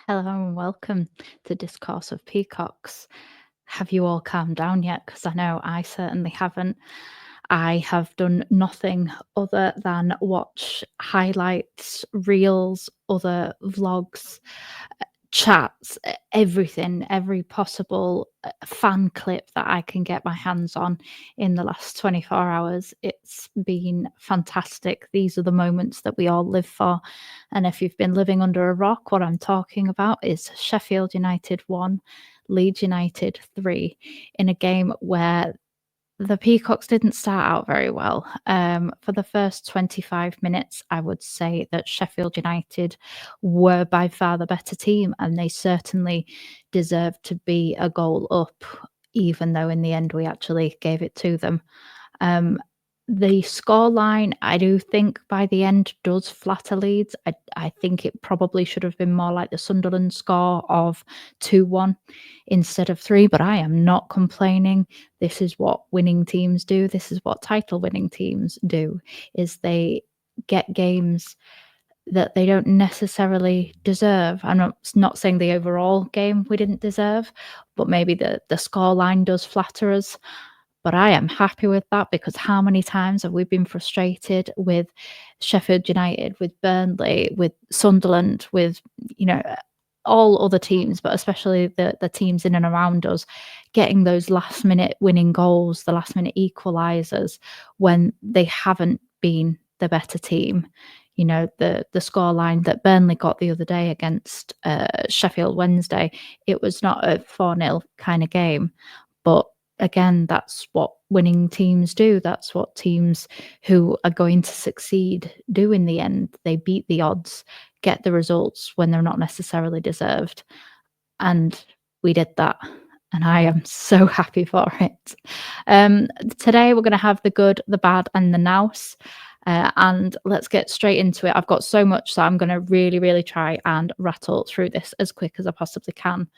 Hello and welcome to Discourse of Peacocks. Have you all calmed down yet? Because I know I certainly haven't. I have done nothing other than watch highlights, reels, other vlogs, chats, everything, every possible fan clip that I can get my hands on in the last 24 hours. It's been fantastic. These are the moments that we all live for. And if you've been living under a rock, what I'm talking about is Sheffield United 1, Leeds United 3, in a game where the Peacocks didn't start out very well. For the first 25 minutes, I would say that Sheffield United were by far the better team, and they certainly deserved to be a goal up, even though in the end we actually gave it to them. The scoreline, I do think by the end does flatter Leeds. I think it probably should have been more like the Sunderland score of 2-1 instead of 3, but I am not complaining. This is what winning teams do. This is what title winning teams do, is they get games that they don't necessarily deserve. I'm not saying the overall game we didn't deserve, but maybe the scoreline does flatter us. But I am happy with that, because how many times have we been frustrated with Sheffield United, with Burnley, with Sunderland, with, all other teams, but especially the teams in and around us, getting those last minute winning goals, the last minute equalisers when they haven't been the better team. The scoreline that Burnley got the other day against Sheffield Wednesday, it was not a 4-0 kind of game, but again, that's what winning teams do. That's what teams who are going to succeed do in the end. They beat the odds, get the results when they're not necessarily deserved. And we did that. And I am so happy for it. Today, we're going to have the good, the bad, and the nous. And let's get straight into it. I've got so much, so I'm going to really, really try and rattle through this as quick as I possibly can.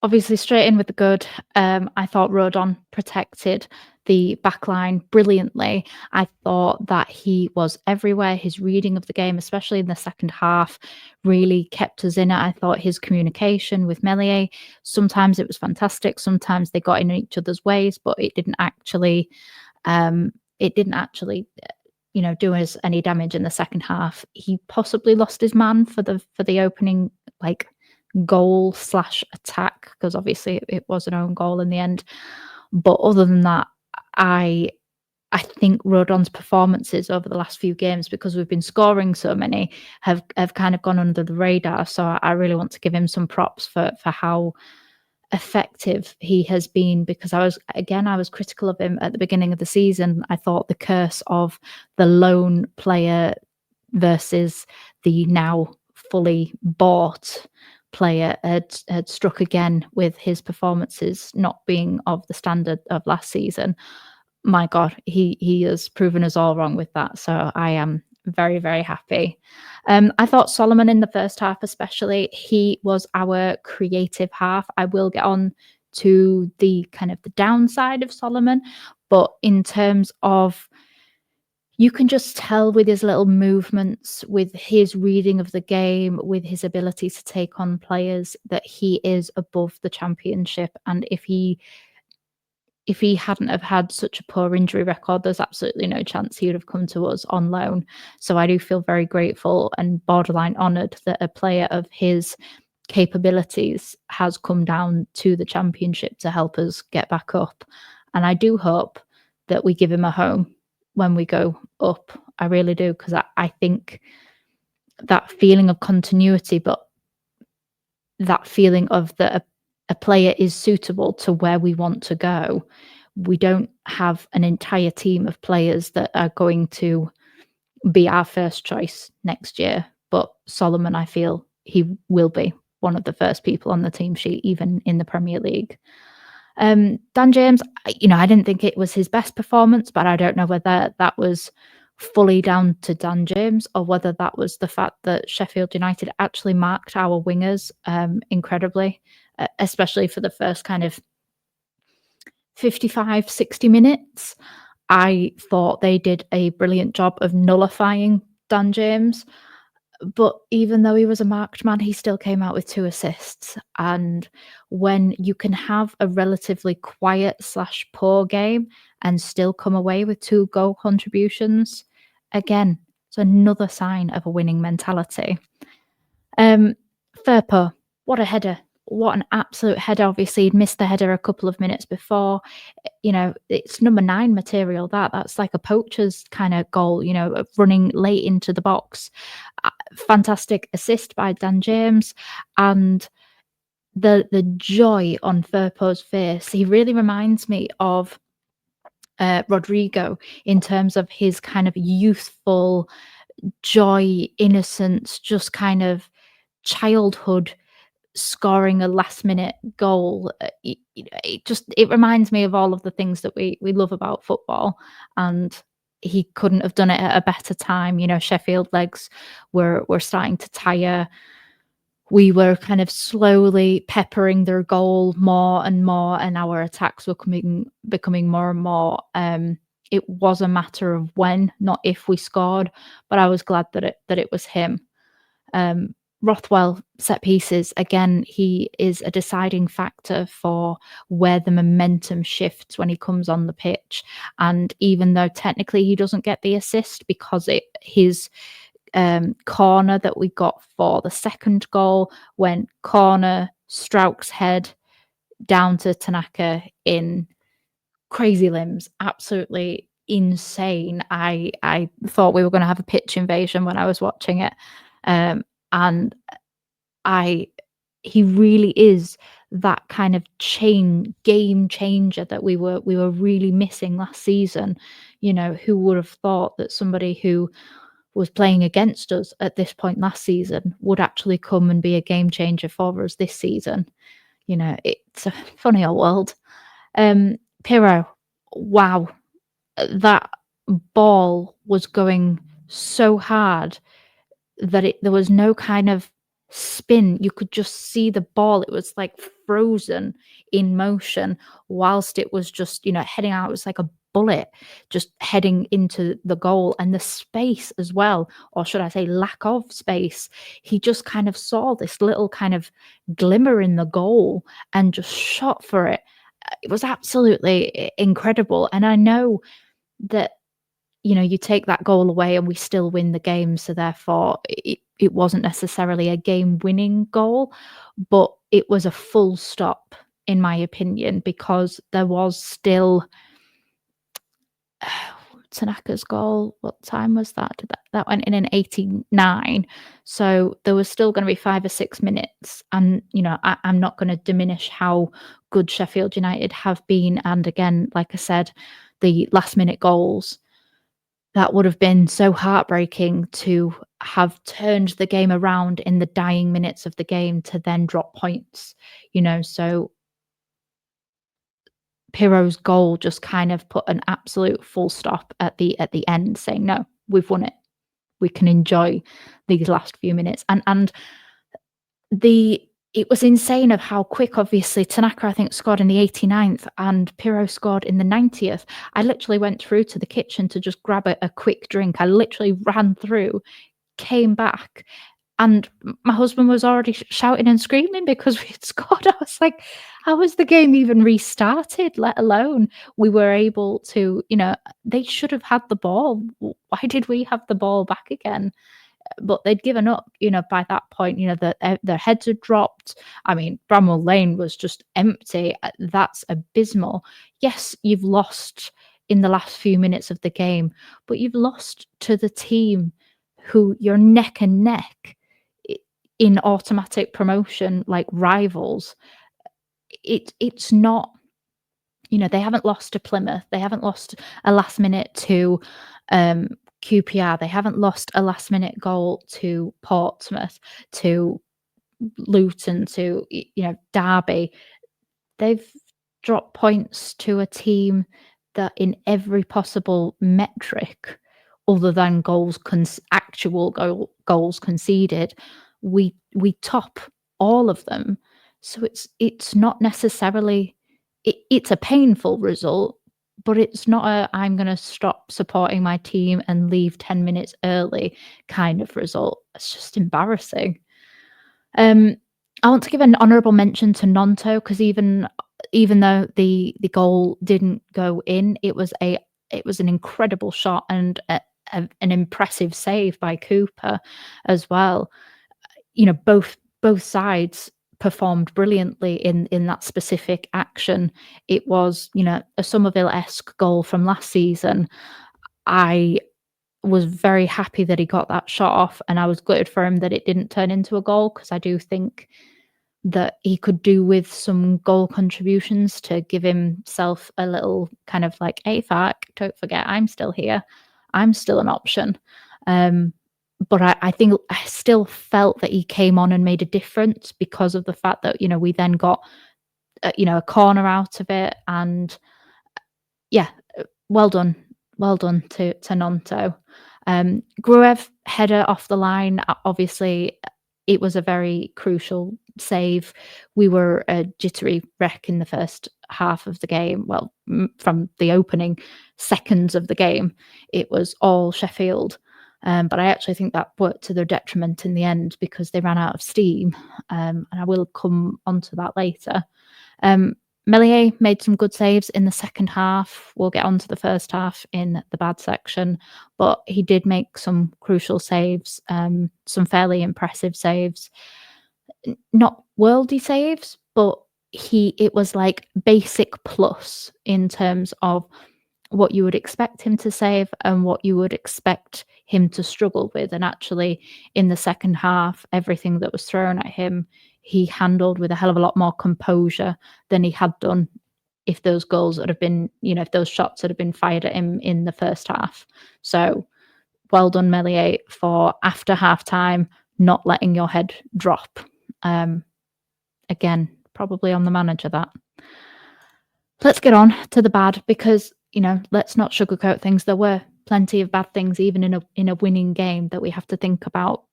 Obviously, straight in with the good. I thought Rodon protected the backline brilliantly. I thought that he was everywhere. His reading of the game, especially in the second half, really kept us in it. I thought his communication with Meslier, sometimes it was fantastic. Sometimes they got in each other's ways, but it didn't actually, do us any damage in the second half. He possibly lost his man for the opening, goal/attack, because obviously it was an own goal in the end. But other than that, I think Rodon's performances over the last few games, because we've been scoring so many, have kind of gone under the radar. So I really want to give him some props for how effective he has been, because I was critical of him at the beginning of the season. I thought the curse of the lone player versus the now fully bought player had struck again, with his performances not being of the standard of last season. My God, he has proven us all wrong with that. So I am very, very happy. I thought Solomon in the first half, especially, he was our creative half. I will get on to the kind of the downside of Solomon, but in terms of, you can just tell with his little movements, with his reading of the game, with his ability to take on players, that he is above the championship. And if he hadn't have had such a poor injury record, there's absolutely no chance he would have come to us on loan. So I do feel very grateful and borderline honoured that a player of his capabilities has come down to the championship to help us get back up. And I do hope that we give him a home when we go up. I really do, because I think that feeling of continuity, but that feeling of that a player is suitable to where we want to go. We don't have an entire team of players that are going to be our first choice next year, but Solomon, I feel he will be one of the first people on the team sheet, even in the Premier League. Dan James, I didn't think it was his best performance, but I don't know whether that was fully down to Dan James or whether that was the fact that Sheffield United actually marked our wingers incredibly, especially for the first kind of 55, 60 minutes. I thought they did a brilliant job of nullifying Dan James. But even though he was a marked man, he still came out with 2 assists, and when you can have a relatively quiet/poor game and still come away with 2 goal contributions, again, it's another sign of a winning mentality. Um, Firpo, what a header. What an absolute header. Obviously, he'd missed the header a couple of minutes before. It's number 9 material, that. That's like a poacher's kinda goal, running late into the box. Fantastic assist by Dan James, and the joy on Firpo's face, he really reminds me of, Rodrigo in terms of his kind of youthful joy, innocence, just kind of childhood scoring a last minute goal. It reminds me of all of the things that we love about football, and he couldn't have done it at a better time. Sheffield legs were starting to tire. We were kind of slowly peppering their goal more and more, and our attacks were becoming more and more. It was a matter of when, not if we scored, but I was glad that it was him. Um, Rothwell set pieces, again, he is a deciding factor for where the momentum shifts when he comes on the pitch. And even though technically he doesn't get the assist because his corner that we got for the second goal, when corner, Strauch's head down to Tanaka in crazy limbs, absolutely insane. I thought we were going to have a pitch invasion when I was watching it. And I he really is that kind of game changer that we were really missing last season. Who would have thought that somebody who was playing against us at this point last season would actually come and be a game changer for us this season? It's a funny old world. Pirro, wow, that ball was going so hard that there was no kind of spin. You could just see the ball. It was like frozen in motion whilst it was just, heading out. It was like a bullet just heading into the goal, and the space as well, or should I say lack of space. He just kind of saw this little kind of glimmer in the goal and just shot for it. It was absolutely incredible. And I know that you take that goal away and we still win the game. So therefore, it wasn't necessarily a game winning goal, but it was a full stop, in my opinion, because there was still Tanaka's goal. What time was that? That went in 89. So there was still going to be 5 or 6 minutes. And, I'm not going to diminish how good Sheffield United have been. And again, like I said, the last minute goals, that would have been so heartbreaking to have turned the game around in the dying minutes of the game to then drop points. So Pirro's goal just kind of put an absolute full stop at the end, saying, "No, we've won it. We can enjoy these last few minutes." And the it was insane of how quick. Obviously, Tanaka, I think, scored in the 89th and Pirro scored in the 90th. I literally went through to the kitchen to just grab a quick drink. I literally ran through, came back, and my husband was already shouting and screaming because we had scored. I was like, how was the game even restarted, let alone we were able to, they should have had the ball. Why did we have the ball back again? But they'd given up, by that point. Their heads had dropped. I mean, Bramwell Lane was just empty. That's abysmal. Yes, you've lost in the last few minutes of the game, but you've lost to the team who you're neck and neck in automatic promotion, like rivals. It's not, they haven't lost to Plymouth. They haven't lost a last minute to QPR. They haven't lost a last minute goal to Portsmouth, to Luton, to Derby. They've dropped points to a team that in every possible metric other than actual goals conceded, we top all of them. So it's not necessarily, it's a painful result, but it's not a I'm going to stop supporting my team and leave 10 minutes early kind of result. It's just embarrassing. Um, I want to give an honourable mention to Nonto because even though the goal didn't go in, it was an incredible shot and an impressive save by Cooper as well. You know, both sides performed brilliantly in that specific action. It was, you know, a Somerville-esque goal from last season. I was very happy that he got that shot off, and I was gutted for him that it didn't turn into a goal because I do think that he could do with some goal contributions to give himself a little kind of like, hey, fuck, don't forget I'm still here. I'm still an option. But I think I still felt that he came on and made a difference because of the fact that, you know, we then got, a corner out of it. And yeah, well done. Well done to Nonto. Gruev header off the line. Obviously, it was a very crucial save. We were a jittery wreck in the first half of the game. Well, from the opening seconds of the game, it was all Sheffield. But I actually think that worked to their detriment in the end because they ran out of steam. And I will come onto that later. Meslier made some good saves in the second half. We'll get on to the first half in the bad section, but he did make some crucial saves, some fairly impressive saves. Not worldy saves, but it was like basic plus in terms of what you would expect him to save and what you would expect him to struggle with. And actually, in the second half, everything that was thrown at him, he handled with a hell of a lot more composure than he had done if those goals had been, if those shots had been fired at him in the first half. So well done, Meslier, for after half time not letting your head drop. Again, probably on the manager that. Let's get on to the bad because, let's not sugarcoat things. There were plenty of bad things even in a winning game that we have to think about.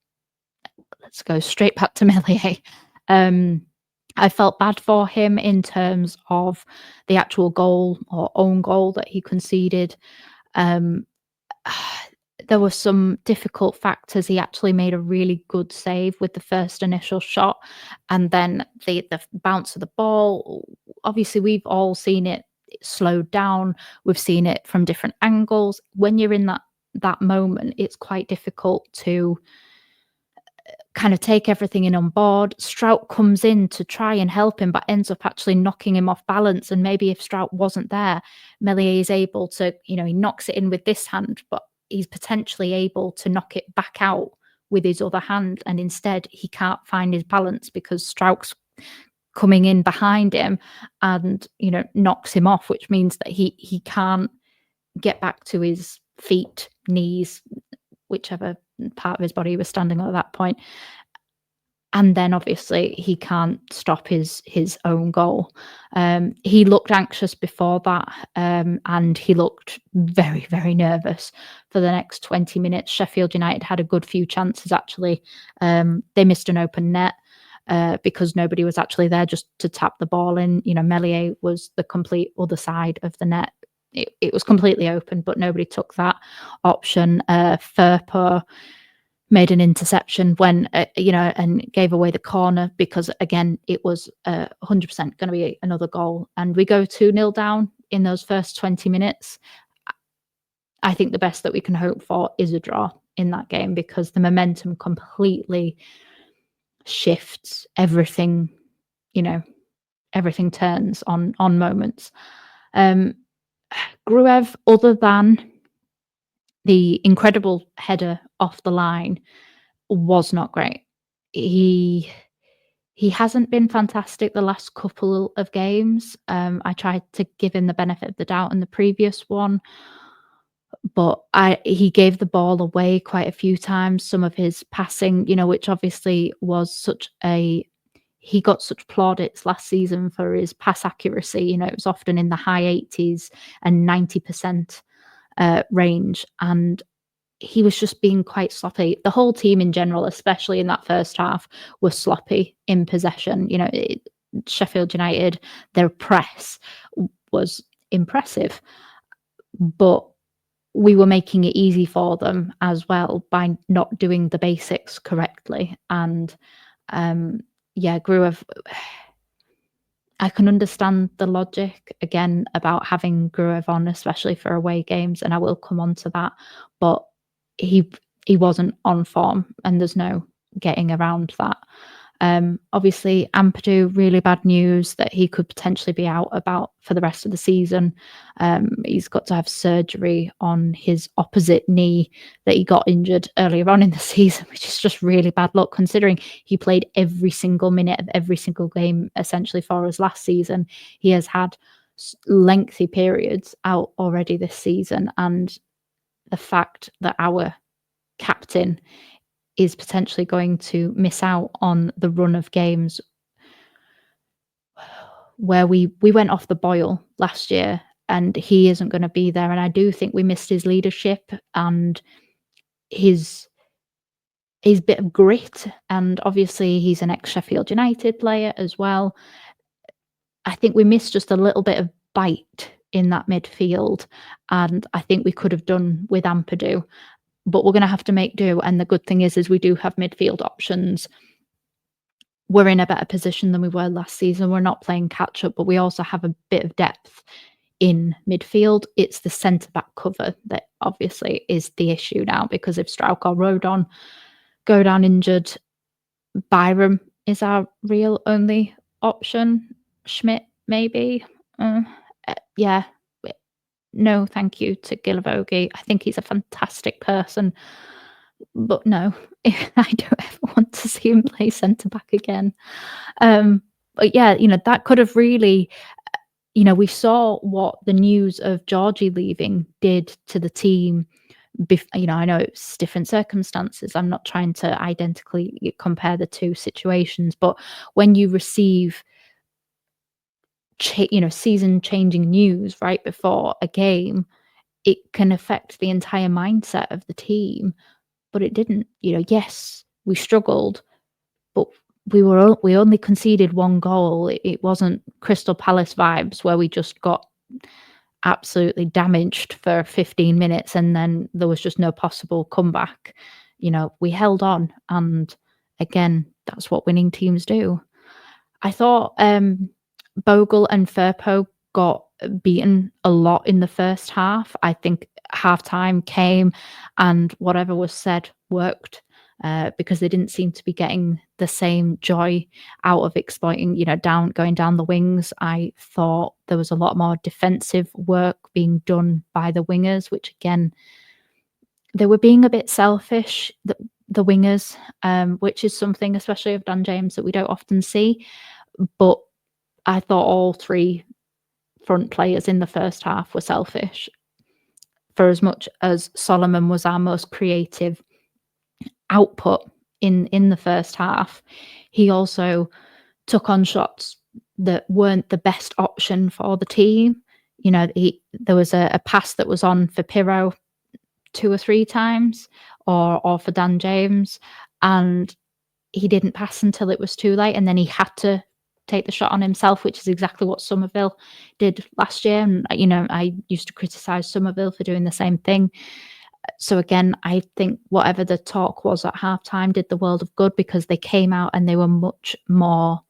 Let's go straight back to Meslier. I felt bad for him in terms of the actual goal or own goal that he conceded. There were some difficult factors. He actually made a really good save with the first initial shot, and then the bounce of the ball. Obviously, we've all seen it slowed down. We've seen it from different angles. When you're in that moment, it's quite difficult to kind of take everything in on board. Strout comes in to try and help him, but ends up actually knocking him off balance. And maybe if Strout wasn't there, Meslier is able to, he knocks it in with this hand, but he's potentially able to knock it back out with his other hand. And instead, he can't find his balance because Strout's coming in behind him and, knocks him off, which means that he can't get back to his feet, knees, whichever part of his body he was standing on at that point. And then obviously he can't stop his own goal. He looked anxious before that, and he looked very, very nervous for the next 20 minutes. Sheffield United had a good few chances, actually. They missed an open net because nobody was actually there just to tap the ball in. Meslier was the complete other side of the net. It was completely open, but nobody took that option. Firpo made an interception when, and gave away the corner because, again, it was 100% going to be another goal. And we go 2-0 down in those first 20 minutes. I think the best that we can hope for is a draw in that game because the momentum completely shifts. Everything, everything turns on moments. Gruev, other than the incredible header off the line, was not great. He hasn't been fantastic the last couple of games. I tried to give him the benefit of the doubt in the previous one, but he gave the ball away quite a few times. Some of his passing, which obviously was he got such plaudits last season for his pass accuracy. It was often in the high 80s and 90% range, and he was just being quite sloppy. The whole team in general, especially in that first half, was sloppy in possession. Sheffield United, their press was impressive. but we were making it easy for them as well by not doing the basics correctly. And yeah, Gruev, I can understand the logic again about having Gruev on, especially for away games, and I will come on to that. But he he wasn't on form, and there's no getting around that. Obviously, Ampadu, really bad news that he could potentially be out about for the rest of the season. He's got to have surgery on his opposite knee that he got injured earlier on in the season, which is just really bad luck considering he played every single minute of every single game essentially for us last season. He has had lengthy periods out already this season, and the fact that our captain is potentially going to miss out on the run of games where we went off the boil last year, and he isn't going to be there. And I do think we missed his leadership and his bit of grit. And obviously, he's an ex Sheffield United player as well. I think we missed just a little bit of bite in that midfield, and I think we could have done with Ampadu. But we're going to have to make do. And the good thing is we do have midfield options. We're in a better position than we were last season. We're not playing catch up, but we also have a bit of depth in midfield. It's the centre back cover that obviously is the issue now, because if Strauch or Rodon go down injured, Byram is our real only option. Schmidt, maybe. Yeah. No, thank you to Gilavogi. I think he's a fantastic person. But no, I don't ever want to see him play centre back again. But yeah, that could have really, we saw what the news of Georgie leaving did to the team. I know it's different circumstances. I'm not trying to identically compare the two situations, but when you receive, season-changing news right before a game, it can affect the entire mindset of the team. But it didn't. Yes, we struggled, but we only conceded one goal. It wasn't Crystal Palace vibes where we just got absolutely damaged for 15 minutes and then there was just no possible comeback. We held on, and again, that's what winning teams do. I thought Bogle and Firpo got beaten a lot in the first half. I think halftime came and whatever was said worked, because they didn't seem to be getting the same joy out of exploiting, going down the wings. I thought there was a lot more defensive work being done by the wingers, which again, they were being a bit selfish, the wingers, which is something, especially of Dan James, that we don't often see. But I thought all three front players in the first half were selfish. For as much as Solomon was our most creative output in the first half, he also took on shots that weren't the best option for the team. There was a pass that was on for Pirro 2 or 3 times, or for Dan James, and he didn't pass until it was too late, and then he had to take the shot on himself, which is exactly what Somerville did last year. And I used to criticize Somerville for doing the same thing. So again, I think whatever the talk was at halftime did the world of good, because they came out and they were much more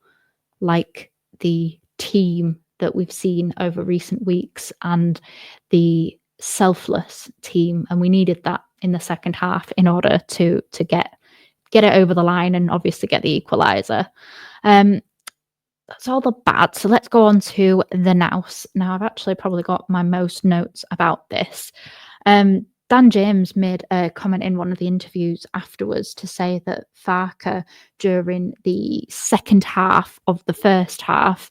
like the team that we've seen over recent weeks, and the selfless team. And we needed that in the second half in order to get it over the line and obviously get the equaliser. That's all the bad. So let's go on to the Nous. Now, I've actually probably got my most notes about this. Dan James made a comment in one of the interviews afterwards to say that Farke, during the second half of the first half,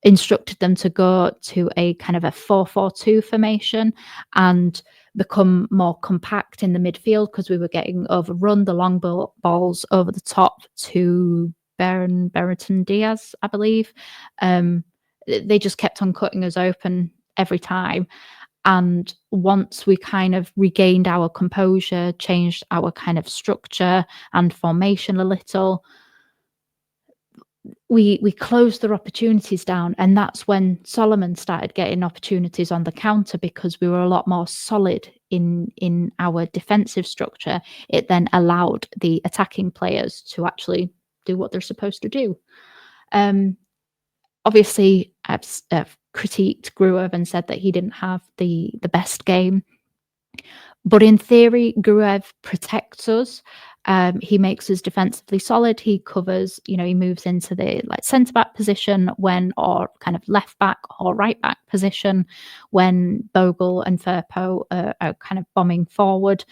instructed them to go to a kind of a 4-4-2 formation and become more compact in the midfield, because we were getting overrun, the long balls over the top to Brereton Diaz, I believe. They just kept on cutting us open every time. And once we kind of regained our composure, changed our kind of structure and formation a little, we closed their opportunities down, and that's when Solomon started getting opportunities on the counter because we were a lot more solid in our defensive structure. It then allowed the attacking players to actually do what they're supposed to do. Obviously, I've critiqued Gruev and said that he didn't have the best game. But in theory, Gruev protects us. He makes us defensively solid. He covers, he moves into the centre back position or kind of left back or right back position when Bogle and Firpo are kind of bombing forward.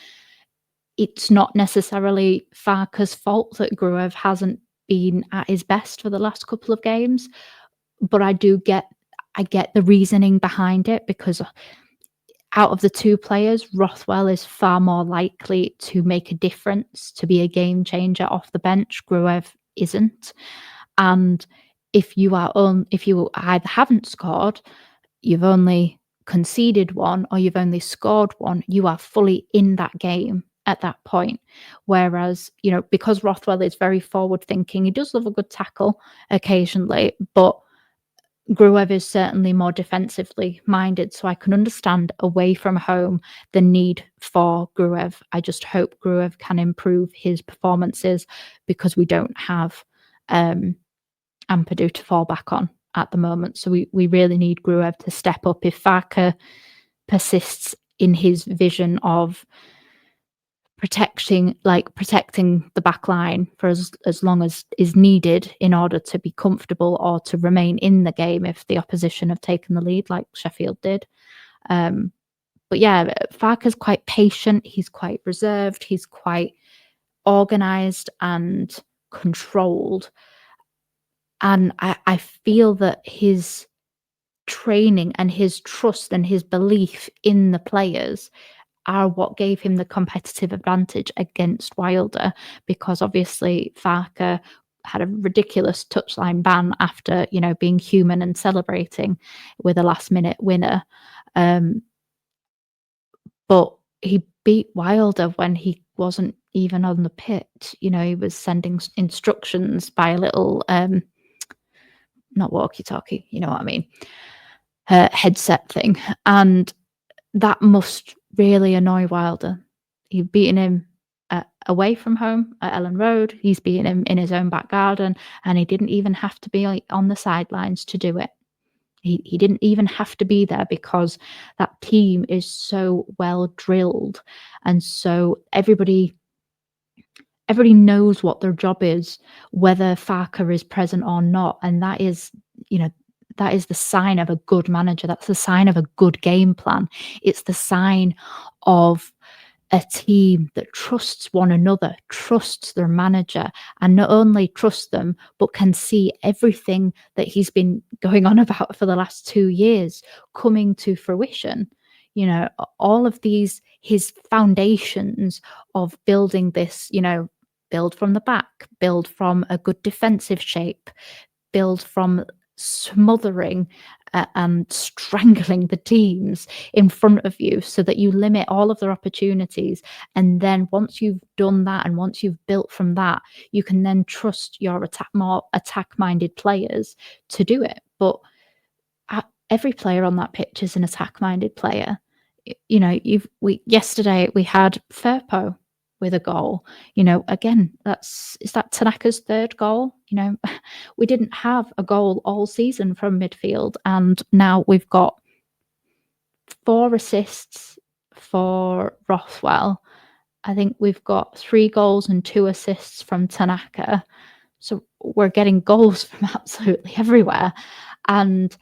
It's not necessarily Farke's fault that Gruev hasn't been at his best for the last couple of games, but I get the reasoning behind it, because out of the two players, Rothwell is far more likely to make a difference, to be a game changer off the bench. Gruev isn't. And if you either haven't scored, you've only conceded one, or you've only scored one, you are fully in that game at that point. Whereas, because Rothwell is very forward thinking, he does love a good tackle occasionally, but Gruev is certainly more defensively minded, so I can understand away from home the need for Gruev. I just hope Gruev can improve his performances, because we don't have Ampadu to fall back on at the moment. So we really need Gruev to step up. If Farke persists in his vision of protecting the back line for as long as is needed in order to be comfortable or to remain in the game if the opposition have taken the lead, like Sheffield did. But yeah, Farke's quite patient. He's quite reserved. He's quite organised and controlled. And I feel that his training and his trust and his belief in the players are what gave him the competitive advantage against Wilder, because obviously Farke had a ridiculous touchline ban after, being human and celebrating with a last-minute winner. But he beat Wilder when he wasn't even on the pitch. He was sending instructions by a little, not walkie-talkie, you know what I mean, headset thing. And that must really annoy Wilder. You've beaten him away from home at Ellen Road. He's beaten him in his own back garden, and he didn't even have to be on the sidelines to do it. He didn't even have to be there, because that team is so well drilled, and so everybody knows what their job is, whether Farke is present or not, and that is the sign of a good manager. That's the sign of a good game plan. It's the sign of a team that trusts one another, trusts their manager, and not only trusts them, but can see everything that he's been going on about for the last 2 years coming to fruition. All of his foundations of building this, build from the back, build from a good defensive shape, build from smothering and strangling the teams in front of you so that you limit all of their opportunities. And then once you've done that, and once you've built from that, you can then trust your more attack-minded players to do it. But every player on that pitch is an attack-minded player. Yesterday we had Firpo with a goal. Again, is that Tanaka's third goal? We didn't have a goal all season from midfield, and now we've got 4 assists for Rothwell. I think we've got 3 goals and 2 assists from Tanaka. So we're getting goals from absolutely everywhere. And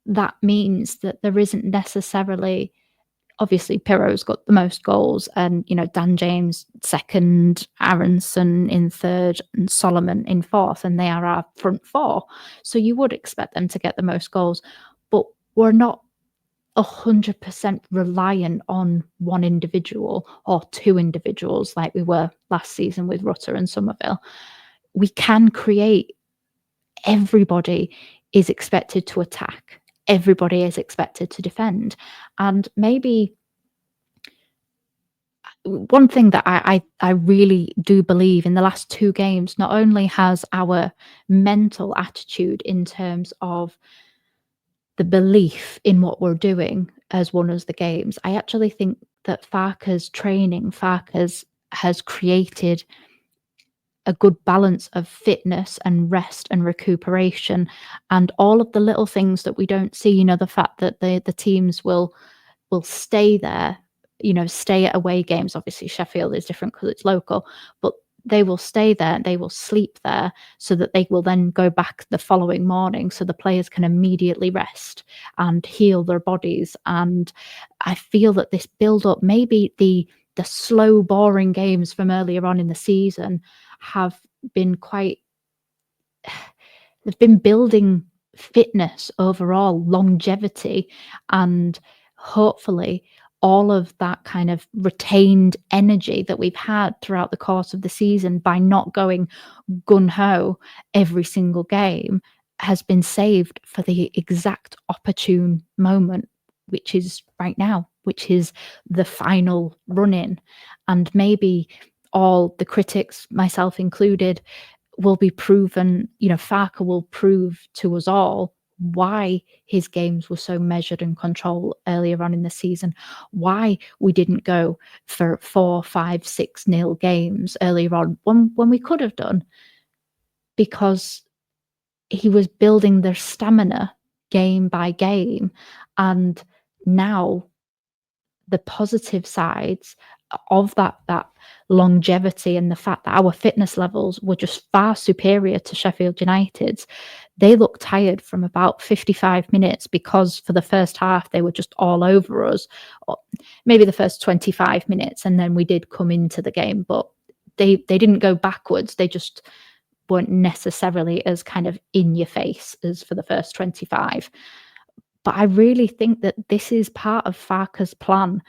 that means that there isn't necessarily, obviously Pirro's got the most goals, and Dan James second, Aronson in third, and Solomon in fourth, and they are our front 4. So you would expect them to get the most goals, but we're not 100% reliant on one individual or 2 individuals like we were last season with Rutter and Somerville. We can create. Everybody is expected to attack. Everybody is expected to defend. And maybe one thing that I really do believe in the last 2 games, not only has our mental attitude in terms of the belief in what we're doing as won us the games, I actually think that Farke's training, Farke's has created a good balance of fitness and rest and recuperation and all of the little things that we don't see, the fact that the teams will stay there, stay at away games. Obviously, Sheffield is different because it's local, but they will stay there, they will sleep there so that they will then go back the following morning so the players can immediately rest and heal their bodies. And I feel that this build up, maybe the slow, boring games from earlier on in the season have been quite they've been building fitness overall, longevity, and hopefully all of that kind of retained energy that we've had throughout the course of the season by not going gun ho every single game has been saved for the exact opportune moment, which is right now, which is the final run in. And maybe all the critics, myself included, will be proven, Farke will prove to us all why his games were so measured and controlled earlier on in the season, why we didn't go for 4, 5, 6-0 games earlier on when we could have done, because he was building their stamina game by game. And now the positive sides of that longevity and the fact that our fitness levels were just far superior to Sheffield United's. They looked tired from about 55 minutes because for the first half they were just all over us, or maybe the first 25 minutes, and then we did come into the game, but they didn't go backwards. They just weren't necessarily as kind of in your face as for the first 25. But I really think that this is part of Farke's plan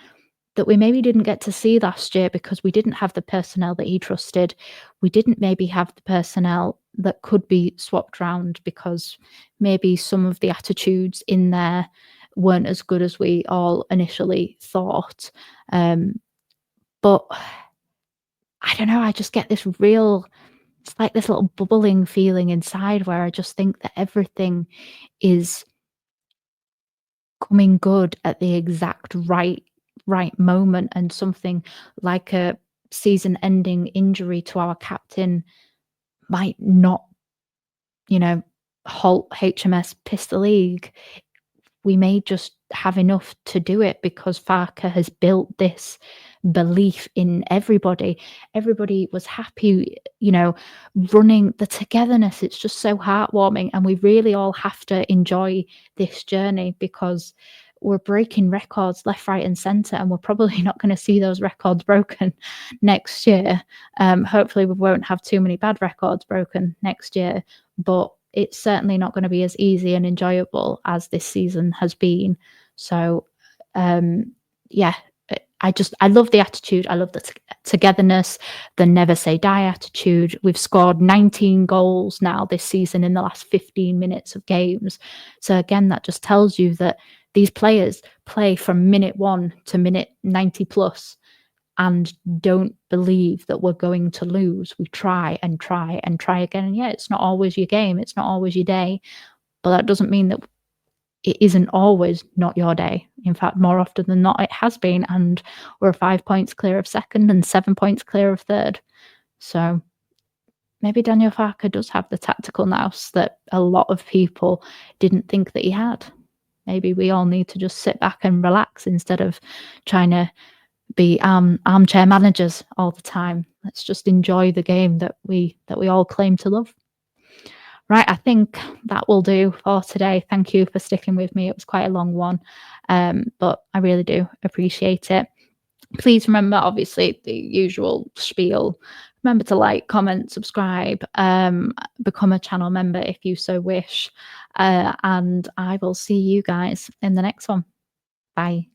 that we maybe didn't get to see last year because we didn't have the personnel that he trusted. We didn't maybe have the personnel that could be swapped round because maybe some of the attitudes in there weren't as good as we all initially thought. But I don't know, I just get this it's like this little bubbling feeling inside where I just think that everything is coming good at the exact right moment, and something like a season-ending injury to our captain might not, halt HMS Pistol League. We may just have enough to do it because Farke has built this belief in everybody. Everybody was happy, running the togetherness. It's just so heartwarming. And we really all have to enjoy this journey because we're breaking records left, right, and centre, and we're probably not going to see those records broken next year. Hopefully, we won't have too many bad records broken next year, but it's certainly not going to be as easy and enjoyable as this season has been. So, yeah, I love the attitude. I love the togetherness, the never say die attitude. We've scored 19 goals now this season in the last 15 minutes of games. So again, that just tells you that these players play from minute 1 to minute 90 plus and don't believe that we're going to lose. We try and try and try again. And yeah, it's not always your game. It's not always your day. But that doesn't mean that it isn't always not your day. In fact, more often than not, it has been. And we're 5 points clear of second and 7 points clear of third. So maybe Daniel Farke does have the tactical nous that a lot of people didn't think that he had. Maybe we all need to just sit back and relax instead of trying to be armchair managers all the time. Let's just enjoy the game that we all claim to love. Right, I think that will do for today. Thank you for sticking with me. It was quite a long one, but I really do appreciate it. Please remember, obviously, the usual spiel. Remember to like, comment, subscribe, become a channel member if you so wish. And I will see you guys in the next one. Bye.